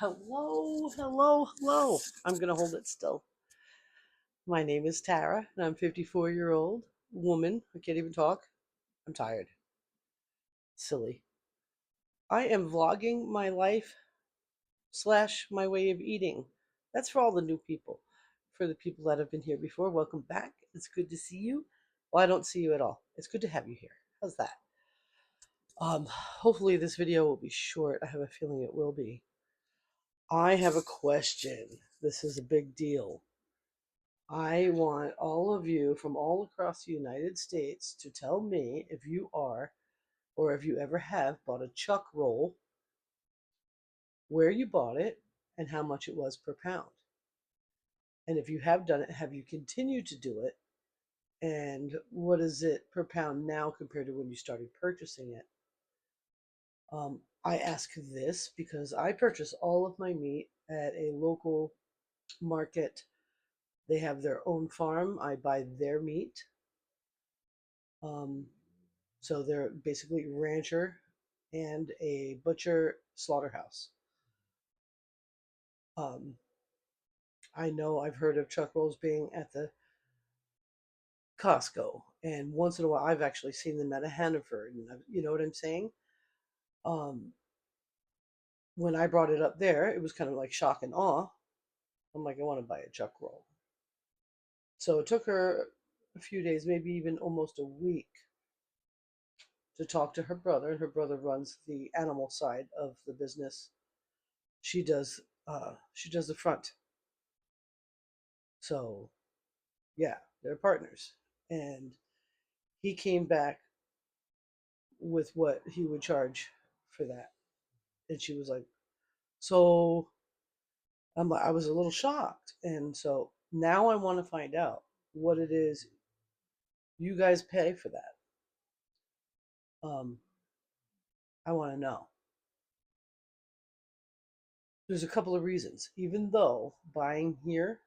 Hello, hello, hello. I'm going to hold it still. My name is Tara, and I'm 54-year-old woman. I can't even talk. I'm tired. Silly. I am vlogging my life slash my way of eating. That's for all the new people. For the people that have been here before, welcome back. It's good to see you. Well, I don't see you at all. It's good to have you here. How's that? Hopefully this video will be short. I have a feeling it will be. I have a question. This is a big deal. I want all of you from all across the United States to tell me if you are or if you ever have bought a Chuckroll, where you bought it, and how much it was per pound. And if you have done it, have you continued to do it? And what is it per pound now compared to when you started purchasing it? I ask this because I purchase all of my meat at a local market. They have their own farm. I buy their meat. Um, So they're basically rancher and a butcher slaughterhouse. Um, I know I've heard of chuck rolls being at the Costco, and once in a while I've actually seen them at a Hannaford. And you know what I'm saying? Um, when I brought it up there, it was kind of like shock and awe. I'm like, I want to buy a chuck roll. So it took her a few days, maybe even almost a week, to talk to her brother. And her brother runs the animal side of the business. She does. She does the front. So yeah, they're partners. And he came back with what he would charge for that. And she was like, so I was a little shocked. And so now I want to find out what it is you guys pay for that. Um, I want to know. There's a couple of reasons. Even though buying here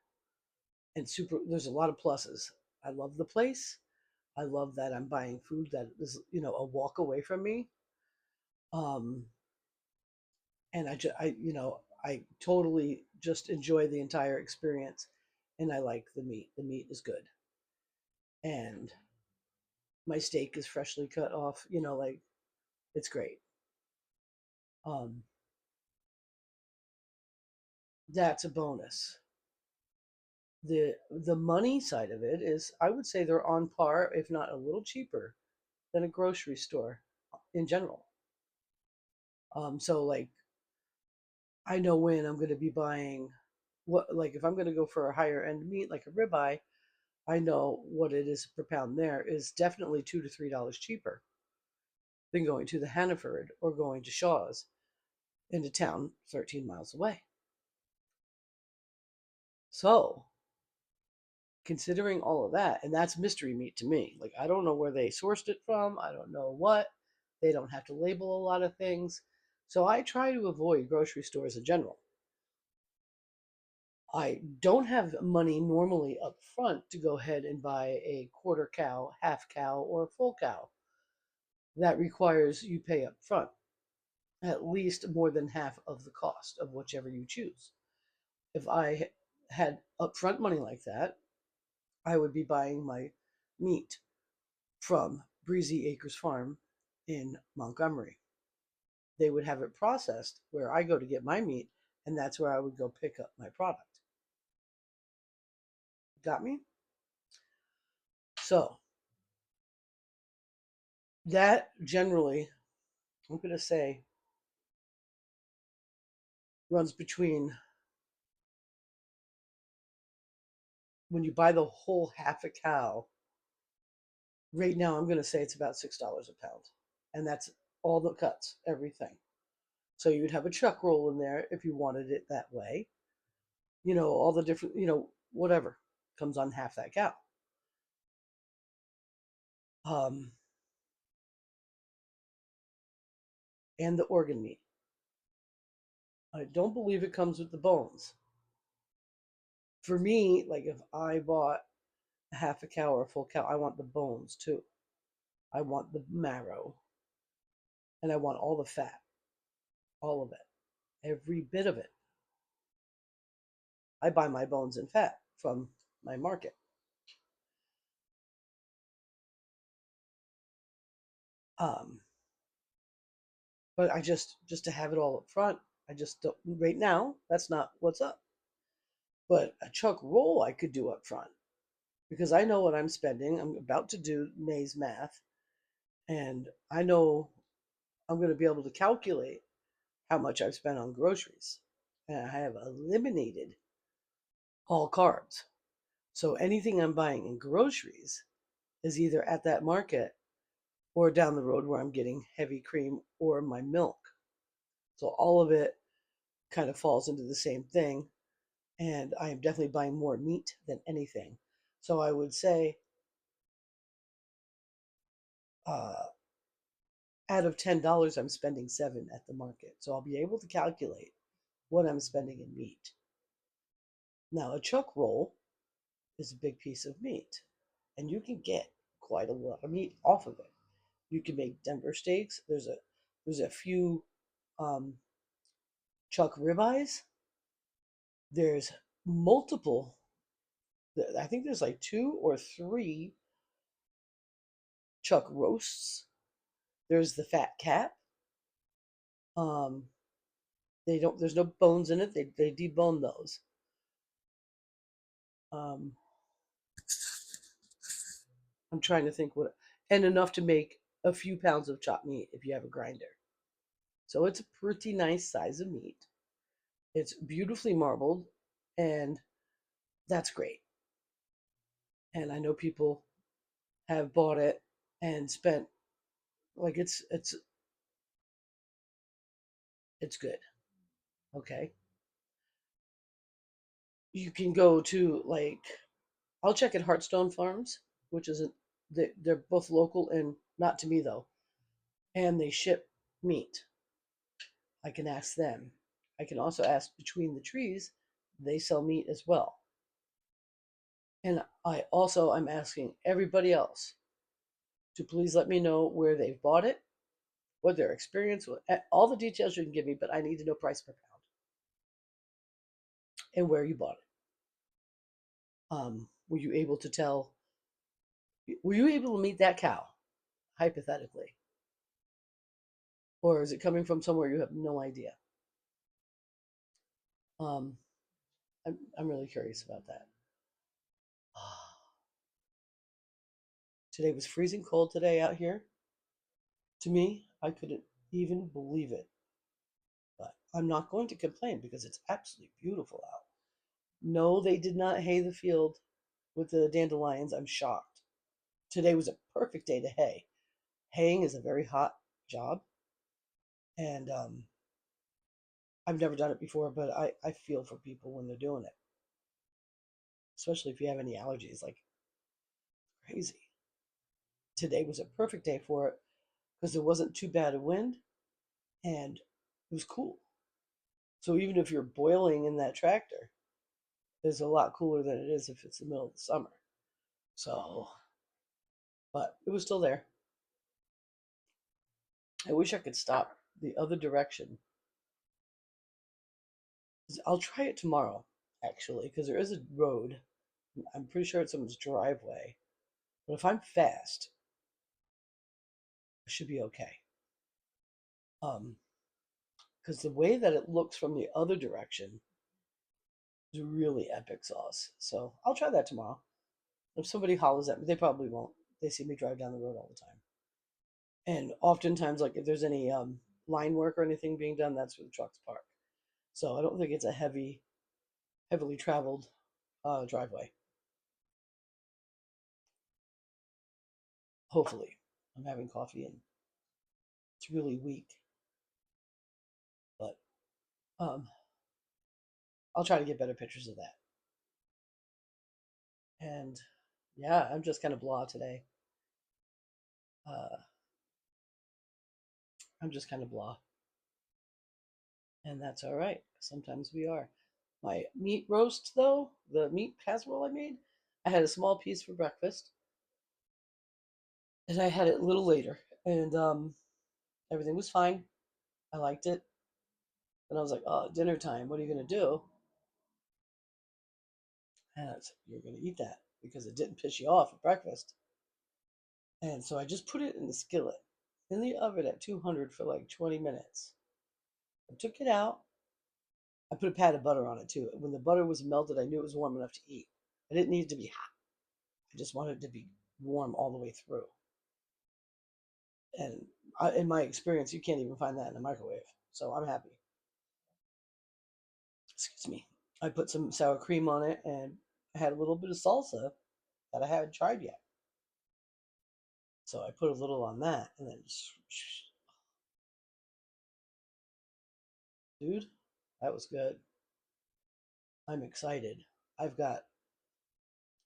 and there's a lot of pluses. I love the place. I love that I'm buying food that is, a walk away from me. Um, and I totally just enjoy the entire experience, and I like the meat. The meat is good, and my steak is freshly cut off. Like it's great. Um, that's a bonus. The money side of it is, I would say they're on par, if not a little cheaper, than a grocery store in general. So like I know when I'm going to be buying what, like if I'm going to go for a higher end meat like a ribeye, I know what it is per pound there is definitely $2 to $3 cheaper than going to the Hannaford or going to Shaw's into town 13 miles away. So, considering all of that, and that's mystery meat to me. Like, I don't know where they sourced it from. I don't know what. They don't have to label a lot of things. So, I try to avoid grocery stores in general. I don't have money normally up front to go ahead and buy a quarter cow, half cow, or full cow. That requires you pay up front at least more than half of the cost of whichever you choose. If I had upfront money like that, I would be buying my meat from Breezy Acres Farm in Montgomery. They would have it processed where I go to get my meat, and that's where I would go pick up my product. Got me? So, that generally, I'm going to say, runs between, when you buy the whole half a cow, right now I'm going to say it's about $6 a pound. And that's all the cuts, everything. So you'd have a chuck roll in there if you wanted it that way. All the different, whatever comes on half that cow. Um, and the organ meat. I don't believe it comes with the bones. For me, like if I bought a half a cow or a full cow, I want the bones too. I want the marrow. And I want all the fat, all of it, every bit of it. I buy my bones and fat from my market. Um, but I just to have it all up front, I just don't right now. That's not what's up. But a chuck roll I could do up front because I know what I'm spending. I'm about to do May's math, and I know I'm going to be able to calculate how much I've spent on groceries. And I have eliminated all carbs. So anything I'm buying in groceries is either at that market or down the road where I'm getting heavy cream or my milk. So all of it kind of falls into the same thing. And I am definitely buying more meat than anything. So I would say uh, out of $10, I'm spending seven at the market. So I'll be able to calculate what I'm spending in meat. Now, a chuck roll is a big piece of meat, and you can get quite a lot of meat off of it. You can make Denver steaks. There's a few um, chuck ribeyes. There's multiple. I think there's like two or three chuck roasts. There's the fat cat. Um, they don't. There's no bones in it. They debone those. Um, I'm trying to think what, and enough to make a few pounds of chopped meat if you have a grinder. So it's a pretty nice size of meat. It's beautifully marbled, and that's great. And I know people have bought it and spent like it's good. Okay. You can go to like I'll check at Heartstone Farms, which isn't they're both local and not to me though, and they ship meat. I can ask them. I can also ask Between the Trees. They sell meat as well. And I'm asking everybody else to please let me know where they've bought it, what their experience was, all the details you can give me, but I need to know price per pound and where you bought it. Were you able to tell? Were you able to meet that cow, hypothetically, or is it coming from somewhere you have no idea? Um, I'm really curious about that. Today was freezing cold today out here. To me, I couldn't even believe it. But I'm not going to complain because it's absolutely beautiful out. No, they did not hay the field with the dandelions. I'm shocked. Today was a perfect day to hay. Haying is a very hot job, and I've never done it before, but I feel for people when they're doing it, especially if you have any allergies. Like crazy. Today was a perfect day for it because there wasn't too bad a wind and it was cool. So even if you're boiling in that tractor, it's a lot cooler than it is if it's the middle of the summer. So, but it was still there. I wish I could stop the other direction. I'll try it tomorrow, actually, because there is a road. I'm pretty sure it's someone's driveway. But if I'm fast, I should be okay. Um, because the way that it looks from the other direction is really epic sauce. So I'll try that tomorrow. If somebody hollers at me, they probably won't. They see me drive down the road all the time. And oftentimes, like if there's any line work or anything being done, that's where the trucks park. So I don't think it's a heavily traveled driveway. Hopefully, I'm having coffee and it's really weak, but um, I'll try to get better pictures of that. And yeah, I'm just kind of blah today. Uh, I'm just kind of blah, and that's all right. Sometimes we are. My meat roast, though, the meat casserole I made, I had a small piece for breakfast, and I had it a little later, and everything was fine. I liked it, and I was like, "Oh, dinner time. What are you gonna do?" And I said, you're going to eat that because it didn't piss you off at breakfast. And so I just put it in the skillet in the oven at 200 for like 20 minutes. I took it out. I put a pat of butter on it too. When the butter was melted, I knew it was warm enough to eat. I didn't need it to be hot. I just wanted it to be warm all the way through. And in my experience, you can't even find that in a microwave. So I'm happy. Excuse me. I put some sour cream on it and I had a little bit of salsa that I haven't tried yet. So I put a little on that and then, dude, that was good. I'm excited. I've got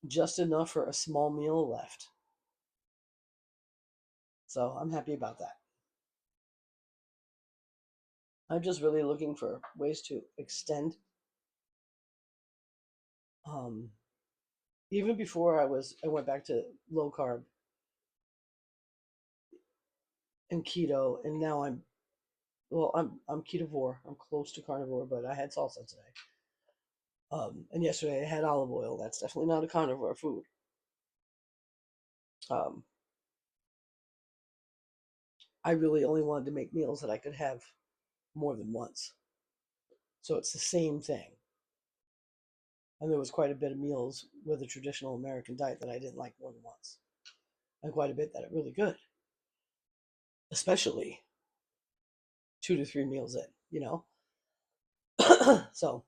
just enough for a small meal left. So I'm happy about that. I'm just really looking for ways to extend. Um, Even before I went back to low carb and keto, and now I'm ketovore. I'm close to carnivore, but I had salsa today. And yesterday I had olive oil. That's definitely not a carnivore food. Um, I really only wanted to make meals that I could have more than once. So it's the same thing. And there was quite a bit of meals with a traditional American diet that I didn't like more than once, and quite a bit that are really good, especially 2 to 3 meals in. So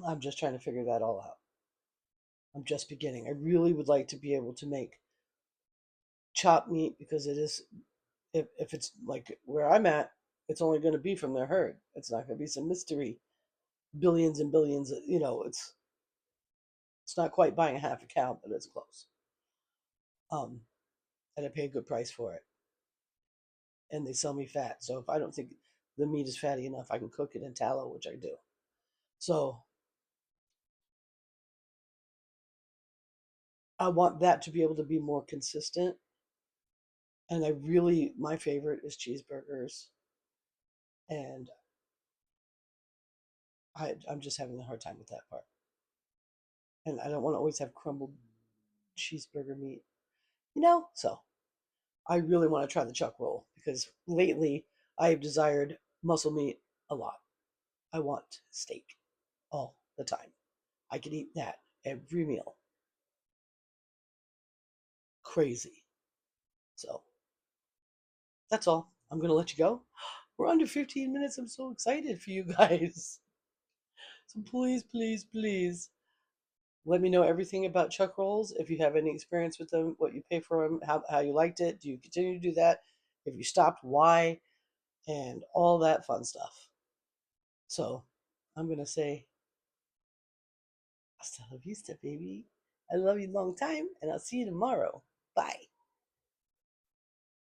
I'm just trying to figure that all out. I'm just beginning. I really would like to be able to make chopped meat because it is, if it's like where I'm at, it's only going to be from their herd. It's not going to be some mystery billions and billions. It's not quite buying a half a cow, but it's close. Um, and I pay a good price for it, and they sell me fat. So if I don't think the meat is fatty enough, I can cook it in tallow, which I do. So I want that to be able to be more consistent. And my favorite is cheeseburgers, and I'm just having a hard time with that part. And I don't want to always have crumbled cheeseburger meat. So I really want to try the chuck roll because lately I have desired muscle meat a lot. I want steak all the time. I could eat that every meal. Crazy. So that's all. I'm going to let you go. We're under 15 minutes. I'm so excited for you guys. So please, please, please let me know everything about chuck rolls. If you have any experience with them, what you pay for them, how you liked it. Do you continue to do that? If you stopped, why? And all that fun stuff. So I'm going to say, hasta la vista, baby. I love you long time, and I'll see you tomorrow. Bye.